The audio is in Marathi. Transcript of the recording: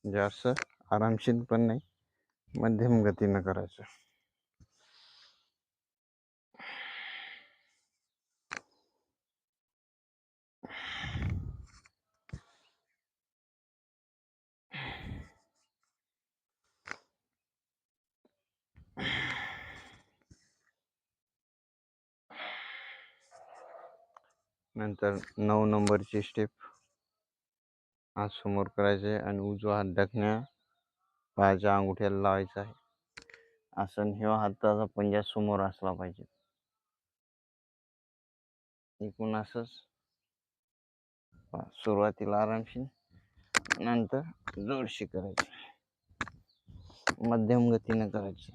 जास्त आरामशीर पण नाही, मध्यम गतीनं करायचं. नंतर 9 नंबरची स्टेप, हात समोर करायचे आणि उजवा हात दखण्या पायाच्या अंगठ्याला लावायचा आहे. आसन ह्या हाताचा पंजा समोर असला पाहिजे. एकूण असंच सुरुवातीला आरामशीर, नंतर जोरशी करायची, मध्यम गतीने करायची.